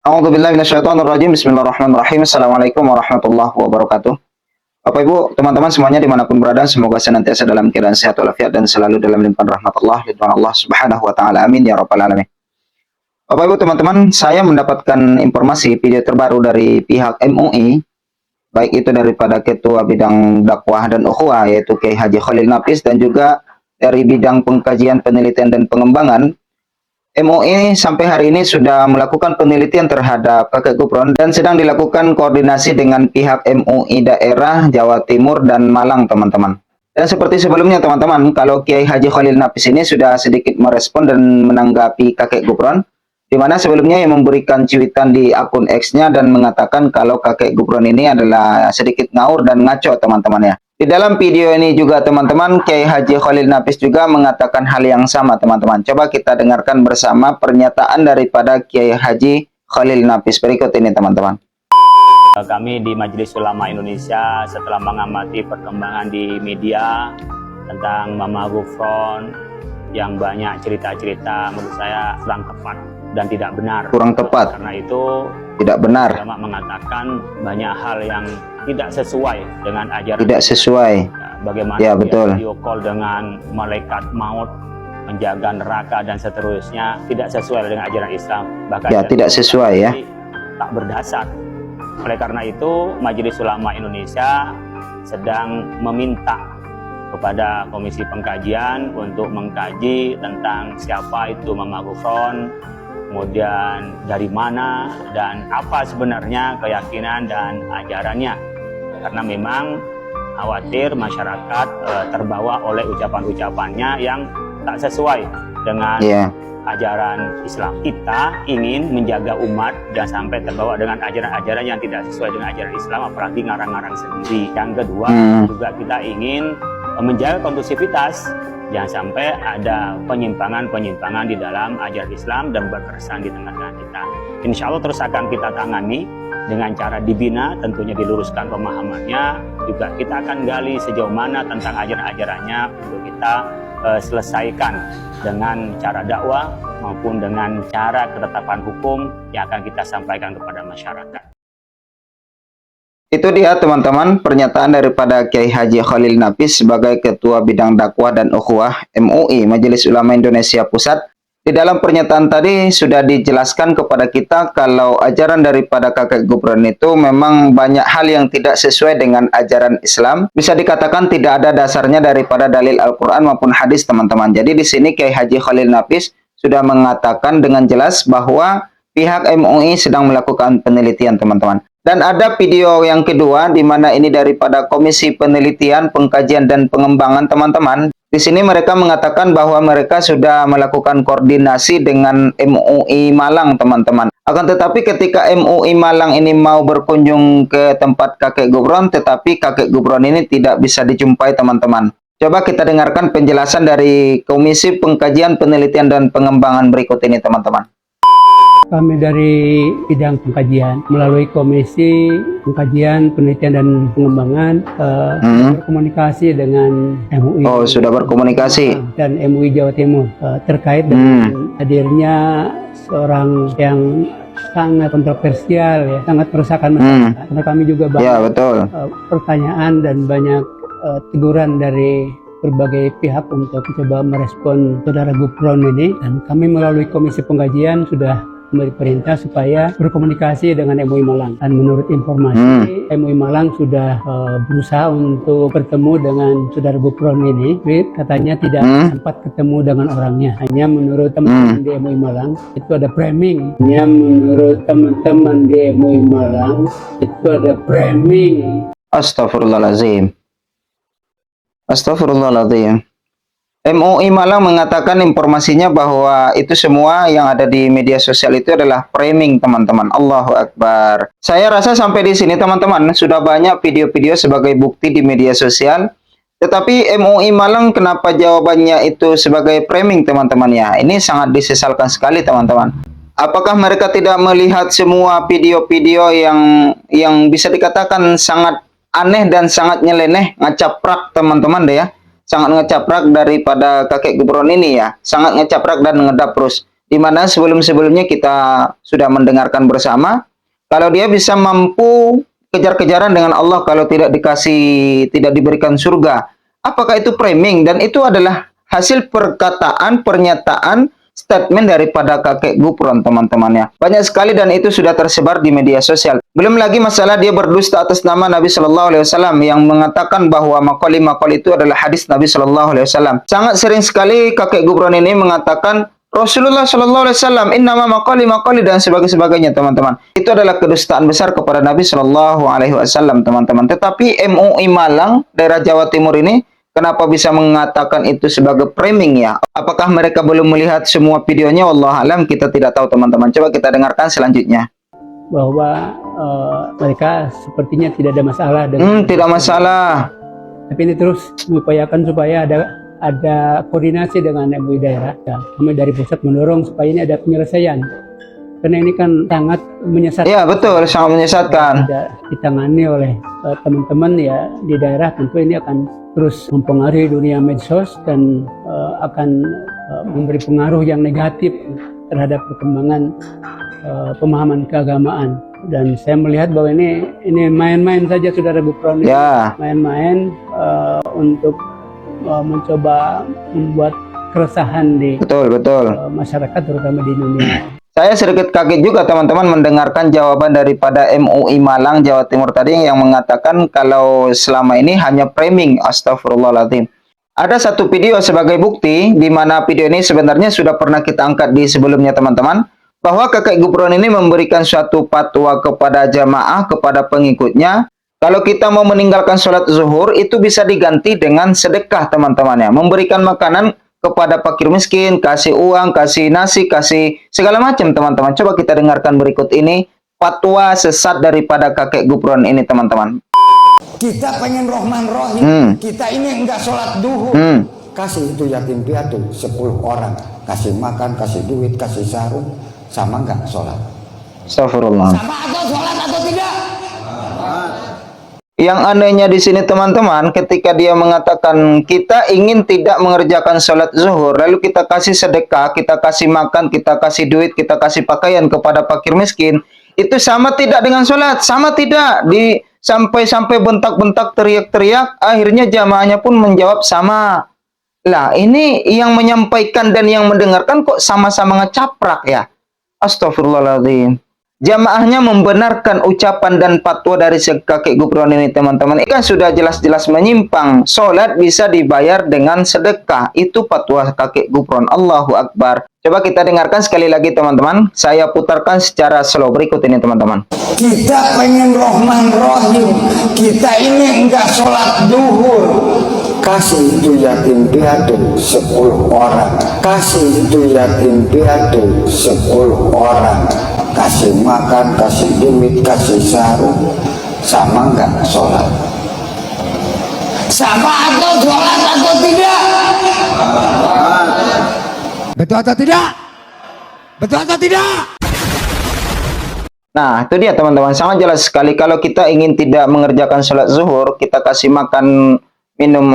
A'udzubillahi minasyaitonirrajim. Bismillahirrahmanirrahim. Assalamualaikum warahmatullahi wabarakatuh. Bapak Ibu, teman-teman semuanya dimanapun berada, semoga senantiasa dalam keadaan sehat walafiat dan selalu dalam limpahan rahmat Allah, ridwan Allah Subhanahu wa taala. Amin ya rabbal alamin. Bapak Ibu, teman-teman, saya mendapatkan informasi video terbaru dari pihak MUI, baik itu daripada Ketua Bidang Dakwah dan Ukhuwah yaitu Kiai Haji Khalil Nafis, dan juga dari bidang pengkajian, penelitian dan pengembangan. MUI sampai hari ini sudah melakukan penelitian terhadap kakek Gufron dan sedang dilakukan koordinasi dengan pihak MUI daerah Jawa Timur dan Malang, teman-teman. Dan seperti sebelumnya, teman-teman, kalau Kiai Haji Khalil Nafis ini sudah sedikit merespon dan menanggapi kakek Gufron, di mana sebelumnya yang memberikan cuitan di akun X-nya dan mengatakan kalau kakek Gufron ini adalah sedikit ngawur dan ngaco, teman-teman ya. Di dalam video ini juga, teman-teman, Kiai Haji Khalil Nafis juga mengatakan hal yang sama, teman-teman. Coba kita dengarkan bersama pernyataan daripada Kiai Haji Khalil Nafis berikut ini, teman-teman. Kami di Majelis Ulama Indonesia setelah mengamati perkembangan di media tentang Mama Gufron yang banyak cerita-cerita menurut saya kurang tepat dan tidak benar. Kurang tepat. Karena itu tidak benar. Ulama mengatakan banyak hal yang tidak sesuai dengan ajaran. Tidak sesuai. Bagaimana ya, betul. Video call dengan malaikat maut, menjaga neraka dan seterusnya, tidak sesuai dengan ajaran Islam. Bahkan ya, tidak sesuai ya. Tak berdasar. Oleh karena itu, Majelis Ulama Indonesia sedang meminta kepada Komisi Pengkajian untuk mengkaji tentang siapa itu Mama Gufron, kemudian dari mana dan apa sebenarnya keyakinan dan ajarannya. Karena memang khawatir masyarakat terbawa oleh ucapan-ucapannya yang tak sesuai dengan ajaran Islam. Kita ingin menjaga umat jangan sampai terbawa dengan ajaran-ajaran yang tidak sesuai dengan ajaran Islam, apalagi ngarang-ngarang sendiri. Yang kedua, juga kita ingin menjaga kondusivitas, jangan sampai ada penyimpangan-penyimpangan di dalam ajaran Islam dan berkesan di tengah-tengah kita. Insya Allah terus akan kita tangani dengan cara dibina, tentunya diluruskan pemahamannya. Juga kita akan gali sejauh mana tentang ajaran-ajarannya untuk kita selesaikan dengan cara dakwah maupun dengan cara ketetapan hukum yang akan kita sampaikan kepada masyarakat. Itu dia, teman-teman, pernyataan daripada Kiai Haji Khalil Nafis sebagai Ketua Bidang Dakwah dan Ukhuwah MUI Majelis Ulama Indonesia Pusat. Di dalam pernyataan tadi sudah dijelaskan kepada kita kalau ajaran daripada kakek Gufron itu memang banyak hal yang tidak sesuai dengan ajaran Islam. Bisa dikatakan tidak ada dasarnya daripada dalil Al-Quran maupun hadis, teman-teman. Jadi di sini Kiai Haji Khalil Nafis sudah mengatakan dengan jelas bahwa pihak MUI sedang melakukan penelitian, teman-teman. Dan ada video yang kedua di mana ini daripada Komisi Penelitian, Pengkajian dan Pengembangan, teman-teman. Di sini mereka mengatakan bahwa mereka sudah melakukan koordinasi dengan MUI Malang, teman-teman. Akan tetapi ketika MUI Malang ini mau berkunjung ke tempat kakek Gufron, tetapi kakek Gufron ini tidak bisa dijumpai, teman-teman. Coba kita dengarkan penjelasan dari Komisi Pengkajian, Penelitian dan Pengembangan berikut ini, teman-teman. Kami dari bidang pengkajian melalui Komisi Pengkajian, Penelitian dan Pengembangan berkomunikasi dengan MUI. Oh, sudah berkomunikasi. Dan MUI Jawa Timur terkait dengan hadirnya seorang yang sangat kontroversial, ya, sangat meresahkan masyarakat. Karena kami juga banyak pertanyaan dan banyak teguran dari berbagai pihak untuk coba merespon saudara Gufron ini, dan kami melalui Komisi Pengkajian sudah memberi perintah supaya berkomunikasi dengan MUI Malang. Dan menurut informasi MUI Malang sudah berusaha untuk bertemu dengan saudara Gufron ini. Katanya tidak sempat ketemu dengan orangnya. Hanya menurut teman-teman di MUI Malang itu ada framing. Hanya menurut teman-teman di MUI Malang itu ada framing. Astagfirullahaladzim. Astagfirullahaladzim. MUI Malang mengatakan informasinya bahwa itu semua yang ada di media sosial itu adalah framing, teman-teman. Allahu Akbar. Saya rasa sampai di sini, teman-teman, sudah banyak video-video sebagai bukti di media sosial. Tetapi MUI Malang kenapa jawabannya itu sebagai framing, teman-teman ya? Ini sangat disesalkan sekali, teman-teman. Apakah mereka tidak melihat semua video-video yang bisa dikatakan sangat aneh dan sangat nyeleneh, ngacaprak, teman-teman deh ya? Sangat ngecaprak daripada kakek Gufron ini ya, sangat ngecaprak dan ngedap terus. di mana sebelum-sebelumnya kita sudah mendengarkan bersama, kalau dia bisa mampu kejar-kejaran dengan Allah kalau tidak diberikan surga. Apakah itu framing? Dan itu adalah hasil perkataan, pernyataan, statement daripada kakek Gufron, teman-temannya. Banyak sekali dan itu sudah tersebar di media sosial. Belum lagi masalah dia berdusta atas nama Nabi Shallallahu Alaihi Wasallam yang mengatakan bahwa makoli itu adalah hadis Nabi Shallallahu Alaihi Wasallam. Sangat sering sekali kakek Gufron ini mengatakan Rasulullah Shallallahu Alaihi Wasallam innama makoli dan sebagainya, teman-teman. Itu adalah kedustaan besar kepada Nabi Shallallahu Alaihi Wasallam, teman-teman. Tetapi MUI Malang daerah Jawa Timur ini kenapa bisa mengatakan itu sebagai framing ya? Apakah mereka belum melihat semua videonya? Wallahu alam, kita tidak tahu, teman-teman. Coba kita dengarkan selanjutnya. Bahwa mereka sepertinya tidak ada masalah dengan tidak masalah. Tapi ini terus mengupayakan supaya ada koordinasi dengan MUI daerah. Ya, kami dari pusat mendorong supaya ini ada penyelesaian. Karena ini kan sangat menyesatkan. Iya betul, sangat menyesatkan. Tidak ditangani oleh teman-teman ya di daerah, tentu ini akan terus mempengaruhi dunia medsos dan akan memberi pengaruh yang negatif terhadap perkembangan pemahaman keagamaan. Dan saya melihat bahwa ini main-main saja, Saudara Gufron. Ya. Main-main untuk mencoba membuat keresahan di masyarakat, terutama di Indonesia. Saya sedikit kaget juga, teman-teman, mendengarkan jawaban daripada MUI Malang Jawa Timur tadi yang mengatakan kalau selama ini hanya framing. Astagfirullahaladzim. Ada satu video sebagai bukti di mana video ini sebenarnya sudah pernah kita angkat di sebelumnya, teman-teman, bahwa kakek Gufron ini memberikan suatu fatwa kepada jamaah, kepada pengikutnya. Kalau kita mau meninggalkan sholat zuhur, itu bisa diganti dengan sedekah, teman-teman ya. Memberikan makanan kepada fakir miskin, kasih uang, kasih nasi, kasih segala macam, teman-teman. Coba kita dengarkan berikut ini fatwa sesat daripada kakek Gufron ini, teman-teman. Kita pengen rohman rohim, kita ini enggak sholat duhur. Kasih itu yatim piatu 10 orang, kasih makan, kasih duit, kasih sarung, sama enggak sholat? Astagfirullah. Sama atau sholat atau tidak? Yang anehnya di sini, teman-teman, ketika dia mengatakan kita ingin tidak mengerjakan sholat zuhur, lalu kita kasih sedekah, kita kasih makan, kita kasih duit, kita kasih pakaian kepada fakir miskin, itu sama tidak dengan sholat? Sama tidak. Sampai bentak-bentak, teriak-teriak, akhirnya jamaahnya pun menjawab sama. Lah, ini yang menyampaikan dan yang mendengarkan kok sama-sama ngecaprak ya? Astagfirullahaladzim. Jamaahnya membenarkan ucapan dan fatwa dari kakek Gufron ini, teman-teman. Ini kan sudah jelas-jelas menyimpang. Sholat bisa dibayar dengan sedekah. Itu fatwa kakek Gufron. Allahu Akbar. Coba kita dengarkan sekali lagi, teman-teman. Saya putarkan secara slow berikut ini, teman-teman. Kita pengen rohman rohim, kita ini enggak sholat duhur. Kasih itu yatim piatu 10 orang, kasih itu yatim piatu 10 orang, kasih makan, kasih duit, kasih sarung, sama enggak sholat? Sama atau sholat atau tidak? Betul atau tidak? Betul atau tidak? Nah, itu dia, teman-teman. Sangat jelas sekali. Kalau kita ingin tidak mengerjakan sholat zuhur, kita kasih makan, minum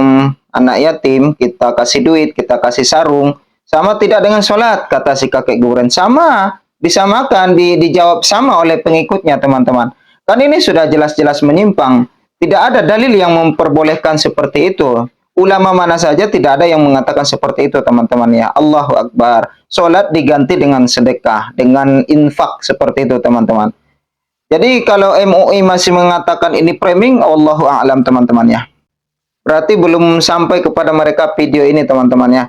anak yatim, kita kasih duit, kita kasih sarung, sama tidak dengan sholat, kata si kakek Gufron. Sama, disamakan, dijawab sama oleh pengikutnya, teman-teman. Kan ini sudah jelas-jelas menyimpang. Tidak ada dalil yang memperbolehkan seperti itu. Ulama mana saja tidak ada yang mengatakan seperti itu, teman-teman ya. Allahu Akbar. Sholat diganti dengan sedekah, dengan infak seperti itu, teman-teman. Jadi kalau MUI masih mengatakan ini framing, Allahu a'lam, teman-teman ya. Berarti belum sampai kepada mereka video ini, teman-teman ya.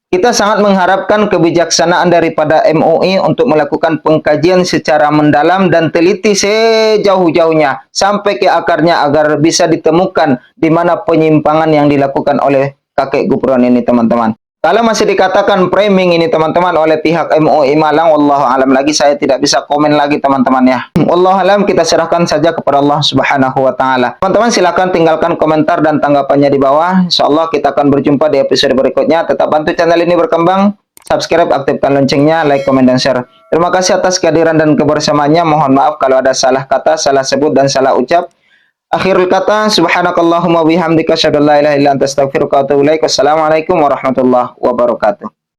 Kita sangat mengharapkan kebijaksanaan daripada MUI untuk melakukan pengkajian secara mendalam dan teliti sejauh-jauhnya sampai ke akarnya agar bisa ditemukan di mana penyimpangan yang dilakukan oleh kakek Gufron ini, teman-teman. Kalau masih dikatakan framing ini, teman-teman, oleh pihak MUI Malang, wallahu alam lagi, saya tidak bisa komen lagi, teman-teman ya. Wallahu alam, kita serahkan saja kepada Allah Subhanahu wa taala. Teman-teman, silakan tinggalkan komentar dan tanggapannya di bawah. Insyaallah kita akan berjumpa di episode berikutnya. Tetap bantu channel ini berkembang, subscribe, aktifkan loncengnya, like, komen, dan share. Terima kasih atas kehadiran dan kebersamaannya. Mohon maaf kalau ada salah kata, salah sebut, dan salah ucap. Akhirul kata, subhanakallahumma bihamdika asyhadu an la ilaha illa anta astaghfiruka wa atubu ilaik. Wassalamualaikum warahmatullahi wabarakatuh.